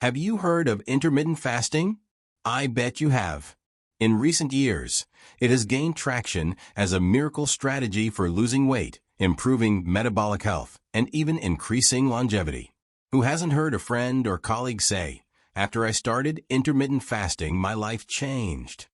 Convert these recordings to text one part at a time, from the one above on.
Have you heard of intermittent fasting? I bet you have. In recent years, it has gained traction as a miracle strategy for losing weight, improving metabolic health, and even increasing longevity. Who hasn't heard a friend or colleague say, "After I started intermittent fasting, my life changed"?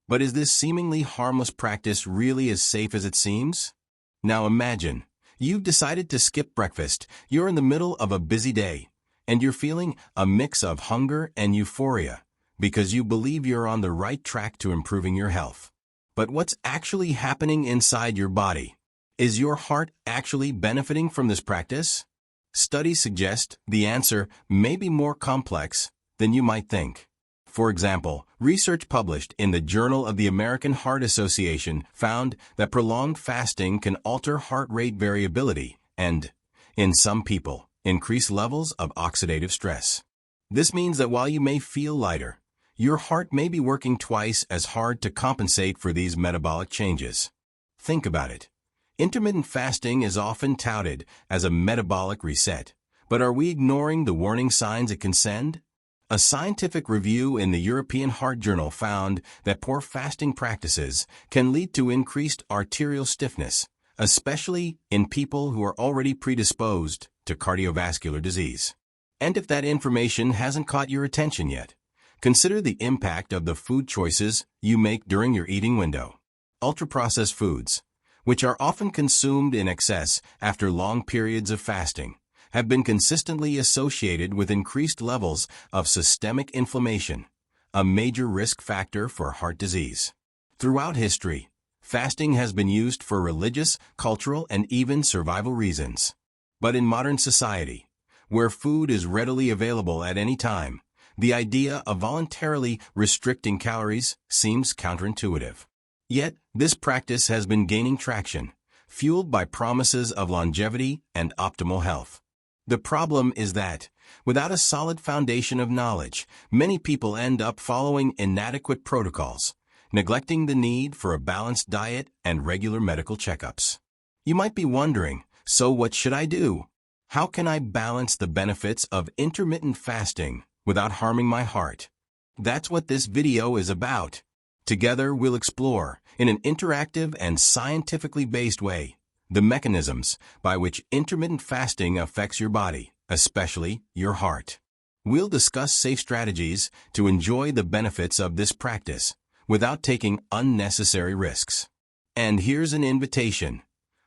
But is this seemingly harmless practice really as safe as it seems? Now imagine, you've decided to skip breakfast, you're in the middle of a busy day, and you're feeling a mix of hunger and euphoria because you believe you're on the right track to improving your health. But what's actually happening inside your body? Is your heart actually benefiting from this practice? Studies suggest the answer may be more complex than you might think. For example, research published in the Journal of the American Heart Association found that prolonged fasting can alter heart rate variability and, in some people, increase levels of oxidative stress. This means that while you may feel lighter, your heart may be working twice as hard to compensate for these metabolic changes. Think about it. Intermittent fasting is often touted as a metabolic reset, but are we ignoring the warning signs it can send? A scientific review in the European Heart Journal found that poor fasting practices can lead to increased arterial stiffness, especially in people who are already predisposed to cardiovascular disease. And if that information hasn't caught your attention yet, consider the impact of the food choices you make during your eating window. Ultra-processed foods, which are often consumed in excess after long periods of fasting, have been consistently associated with increased levels of systemic inflammation, a major risk factor for heart disease. Throughout history, fasting has been used for religious, cultural, and even survival reasons. But in modern society, where food is readily available at any time, the idea of voluntarily restricting calories seems counterintuitive. Yet, this practice has been gaining traction, fueled by promises of longevity and optimal health. The problem is that, without a solid foundation of knowledge, many people end up following inadequate protocols, neglecting the need for a balanced diet and regular medical checkups. You might be wondering, so what should I do? How can I balance the benefits of intermittent fasting without harming my heart? That's what this video is about. Together, we'll explore, in an interactive and scientifically based way, the mechanisms by which intermittent fasting affects your body, especially your heart. We'll discuss safe strategies to enjoy the benefits of this practice without taking unnecessary risks. And here's an invitation.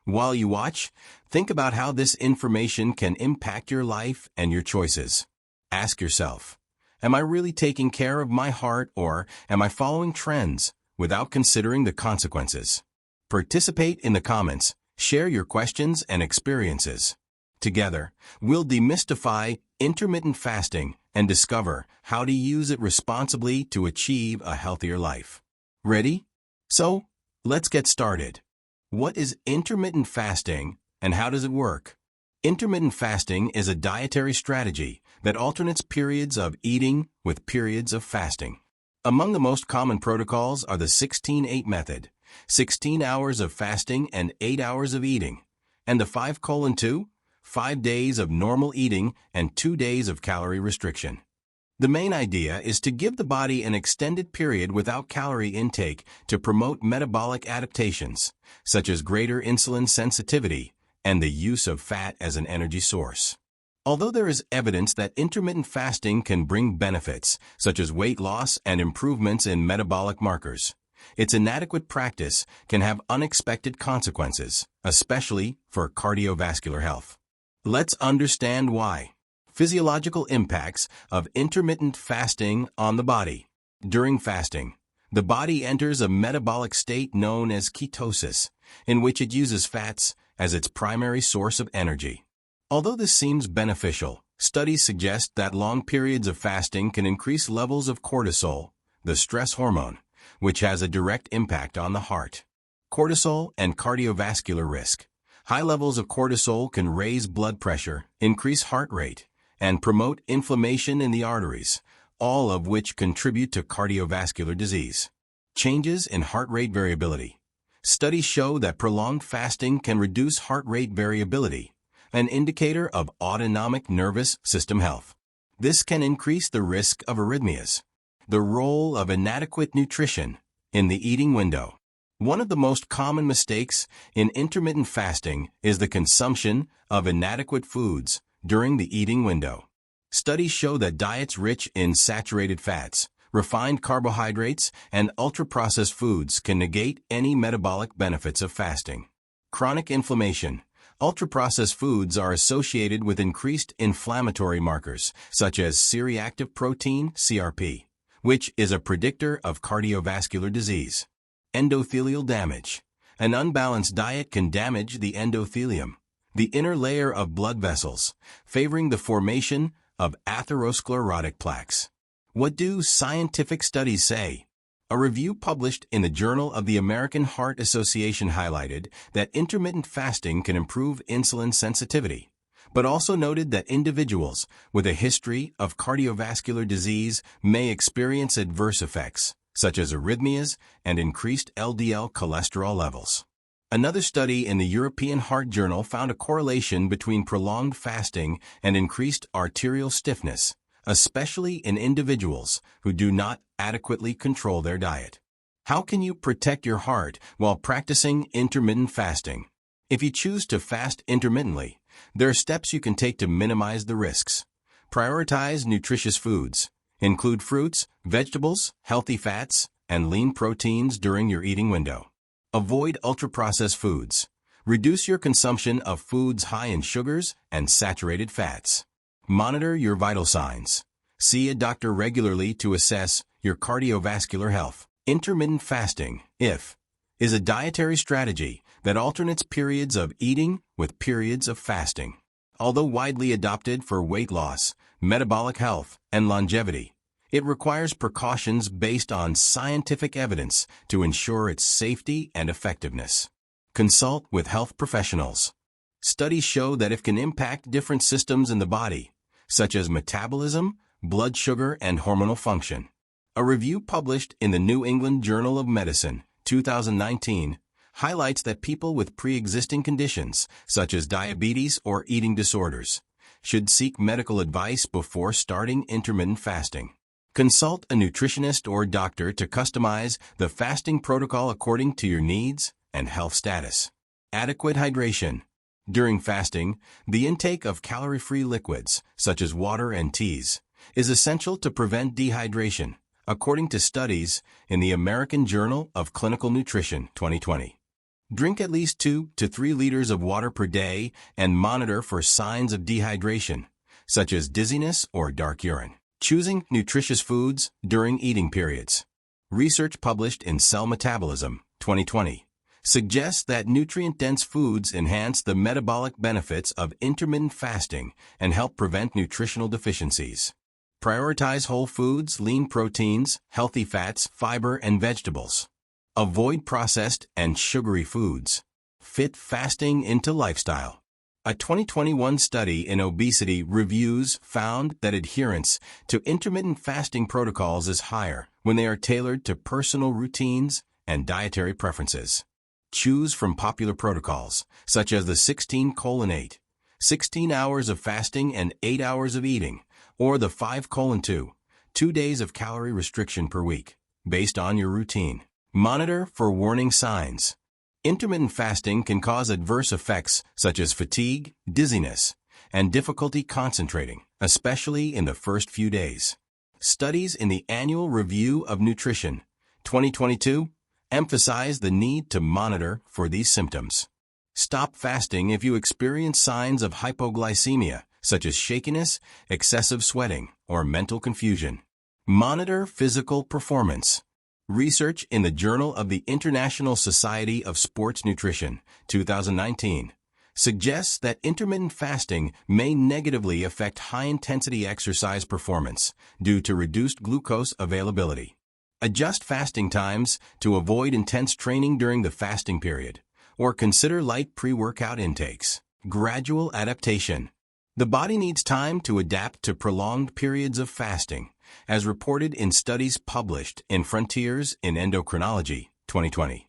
While you watch, think about how this information can impact your life and your choices. Ask yourself, am I really taking care of my heart, or am I following trends without considering the consequences? Participate in the comments, share your questions and experiences. Together, we'll demystify intermittent fasting and discover how to use it responsibly to achieve a healthier life. Ready? So, let's get started. What is intermittent fasting and how does it work? Intermittent fasting is a dietary strategy that alternates periods of eating with periods of fasting. Among the most common protocols are the 16-8 method, 16 hours of fasting and 8 hours of eating, and the 5:2, 5 days of normal eating and 2 days of calorie restriction. The main idea is to give the body an extended period without calorie intake to promote metabolic adaptations, such as greater insulin sensitivity and the use of fat as an energy source. Although there is evidence that intermittent fasting can bring benefits, such as weight loss and improvements in metabolic markers, its inadequate practice can have unexpected consequences, especially for cardiovascular health. Let's understand why. Physiological impacts of intermittent fasting on the body. During fasting, the body enters a metabolic state known as ketosis, in which it uses fats as its primary source of energy. Although this seems beneficial, studies suggest that long periods of fasting can increase levels of cortisol, the stress hormone, which has a direct impact on the heart. Cortisol and cardiovascular risk. High levels of cortisol can raise blood pressure, increase heart rate, and promote inflammation in the arteries, all of which contribute to cardiovascular disease. Changes in heart rate variability. Studies show that prolonged fasting can reduce heart rate variability, an indicator of autonomic nervous system health. This can increase the risk of arrhythmias. The role of inadequate nutrition in the eating window. One of the most common mistakes in intermittent fasting is the consumption of inadequate foods during the eating window. Studies show that diets rich in saturated fats, refined carbohydrates, and ultra-processed foods can negate any metabolic benefits of fasting. Chronic inflammation. Ultra-processed foods are associated with increased inflammatory markers, such as C-reactive protein, CRP, which is a predictor of cardiovascular disease. Endothelial damage. An unbalanced diet can damage the endothelium, the inner layer of blood vessels, favoring the formation of atherosclerotic plaques. What do scientific studies say? A review published in the Journal of the American Heart Association highlighted that intermittent fasting can improve insulin sensitivity, but also noted that individuals with a history of cardiovascular disease may experience adverse effects, such as arrhythmias and increased LDL cholesterol levels. Another study in the European Heart Journal found a correlation between prolonged fasting and increased arterial stiffness, especially in individuals who do not adequately control their diet. How can you protect your heart while practicing intermittent fasting? If you choose to fast intermittently, there are steps you can take to minimize the risks. Prioritize nutritious foods. Include fruits, vegetables, healthy fats, and lean proteins during your eating window. Avoid ultra-processed foods. Reduce your consumption of foods high in sugars and saturated fats. Monitor your vital signs. See a doctor regularly to assess your cardiovascular health. Intermittent fasting, is a dietary strategy that alternates periods of eating with periods of fasting. Although widely adopted for weight loss, metabolic health, and longevity, it requires precautions based on scientific evidence to ensure its safety and effectiveness. Consult with health professionals. Studies show that it can impact different systems in the body, such as metabolism, blood sugar, and hormonal function. A review published in the New England Journal of Medicine, 2019, highlights that people with pre-existing conditions, such as diabetes or eating disorders, should seek medical advice before starting intermittent fasting. Consult a nutritionist or doctor to customize the fasting protocol according to your needs and health status. Adequate hydration. During fasting, the intake of calorie-free liquids, such as water and teas, is essential to prevent dehydration, according to studies in the American Journal of Clinical Nutrition, 2020. Drink at least 2 to 3 liters of water per day and monitor for signs of dehydration, such as dizziness or dark urine. Choosing nutritious foods during eating periods. Research published in Cell Metabolism, 2020, suggests that nutrient-dense foods enhance the metabolic benefits of intermittent fasting and help prevent nutritional deficiencies. Prioritize whole foods, lean proteins, healthy fats, fiber, and vegetables. Avoid processed and sugary foods. Fit fasting into lifestyle. A 2021 study in obesity reviews found that adherence to intermittent fasting protocols is higher when they are tailored to personal routines and dietary preferences. Choose from popular protocols, such as the 16:8, 16 hours of fasting and 8 hours of eating, or the 5:2, 2 days of calorie restriction per week, based on your routine. Monitor for warning signs. Intermittent fasting can cause adverse effects such as fatigue, dizziness, and difficulty concentrating, especially in the first few days. Studies in the Annual Review of Nutrition, 2022, emphasize the need to monitor for these symptoms. Stop fasting if you experience signs of hypoglycemia, such as shakiness, excessive sweating, or mental confusion. Monitor physical performance. Research in the Journal of the International Society of Sports Nutrition, 2019, suggests that intermittent fasting may negatively affect high-intensity exercise performance due to reduced glucose availability. Adjust fasting times to avoid intense training during the fasting period, or consider light pre-workout intakes. Gradual adaptation. The body needs time to adapt to prolonged periods of fasting, as reported in studies published in Frontiers in Endocrinology, 2020.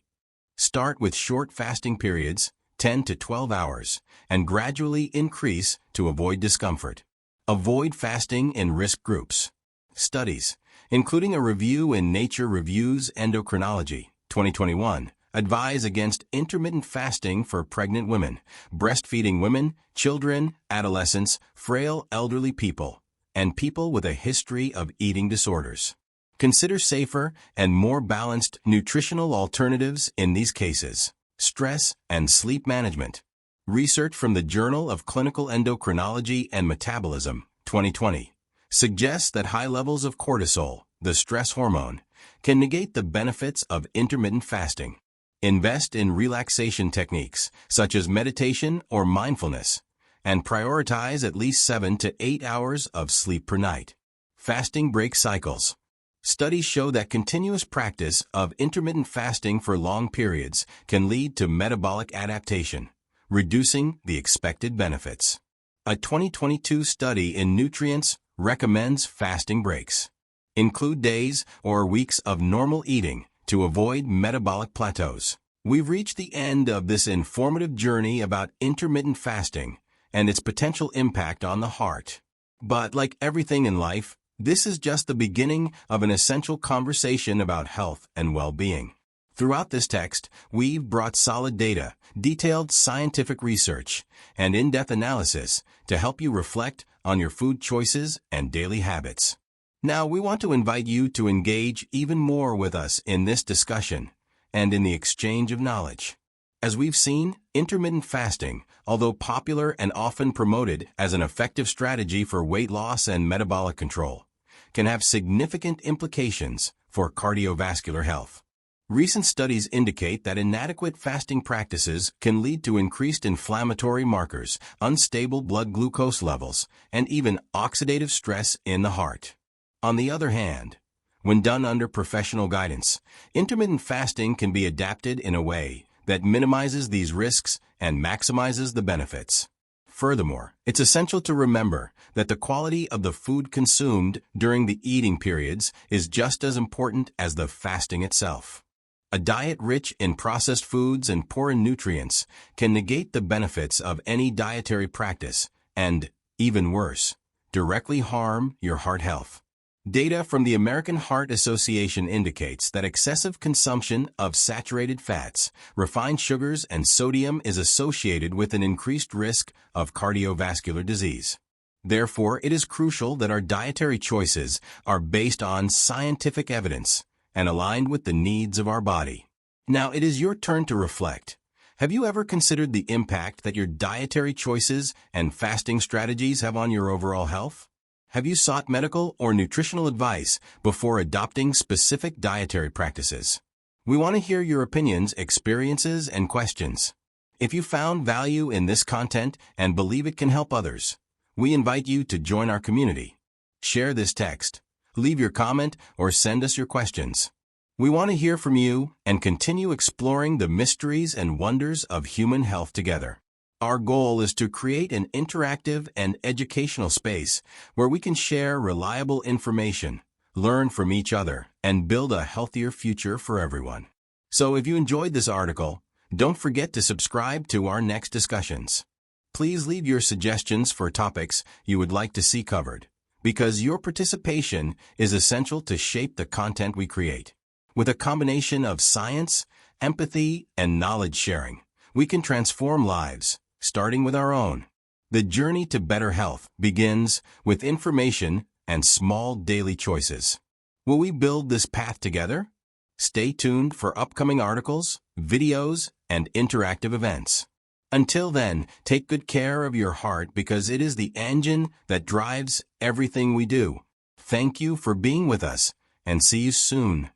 Start with short fasting periods, 10 to 12 hours, and gradually increase to avoid discomfort. Avoid fasting in risk groups. Studies, including a review in Nature Reviews Endocrinology, 2021, advise against intermittent fasting for pregnant women, breastfeeding women, children, adolescents, frail elderly people, and people with a history of eating disorders. Consider safer and more balanced nutritional alternatives in these cases. Stress and sleep management. Research from the Journal of Clinical Endocrinology and Metabolism, 2020, suggests that high levels of cortisol, the stress hormone, can negate the benefits of intermittent fasting. Invest in relaxation techniques, such as meditation or mindfulness, and prioritize at least 7 to 8 hours of sleep per night. Fasting break cycles. Studies show that continuous practice of intermittent fasting for long periods can lead to metabolic adaptation, reducing the expected benefits. A 2022 study in Nutrients recommends fasting breaks. Include days or weeks of normal eating to avoid metabolic plateaus. We've reached the end of this informative journey about intermittent fasting and its potential impact on the heart. But like everything in life, this is just the beginning of an essential conversation about health and well-being. Throughout this text, we've brought solid data, detailed scientific research, and in-depth analysis to help you reflect on your food choices and daily habits. Now, we want to invite you to engage even more with us in this discussion and in the exchange of knowledge. As we've seen, intermittent fasting, although popular and often promoted as an effective strategy for weight loss and metabolic control, can have significant implications for cardiovascular health. Recent studies indicate that inadequate fasting practices can lead to increased inflammatory markers, unstable blood glucose levels, and even oxidative stress in the heart. On the other hand, when done under professional guidance, intermittent fasting can be adapted in a way that minimizes these risks and maximizes the benefits. Furthermore, it's essential to remember that the quality of the food consumed during the eating periods is just as important as the fasting itself. A diet rich in processed foods and poor in nutrients can negate the benefits of any dietary practice and, even worse, directly harm your heart health. Data from the American Heart Association indicates that excessive consumption of saturated fats, refined sugars, and sodium is associated with an increased risk of cardiovascular disease. Therefore, it is crucial that our dietary choices are based on scientific evidence and aligned with the needs of our body. Now, it is your turn to reflect. Have you ever considered the impact that your dietary choices and fasting strategies have on your overall health? Have you sought medical or nutritional advice before adopting specific dietary practices? We want to hear your opinions, experiences, and questions. If you found value in this content and believe it can help others, we invite you to join our community. Share this text, leave your comment, or send us your questions. We want to hear from you and continue exploring the mysteries and wonders of human health together. Our goal is to create an interactive and educational space where we can share reliable information, learn from each other, and build a healthier future for everyone. So if you enjoyed this article, don't forget to subscribe to our next discussions. Please leave your suggestions for topics you would like to see covered, because your participation is essential to shape the content we create. With a combination of science, empathy, and knowledge sharing, we can transform lives, starting with our own. The journey to better health begins with information and small daily choices. Will we build this path together? Stay tuned for upcoming articles, videos, and interactive events. Until then, take good care of your heart because it is the engine that drives everything we do. Thank you for being with us, and see you soon.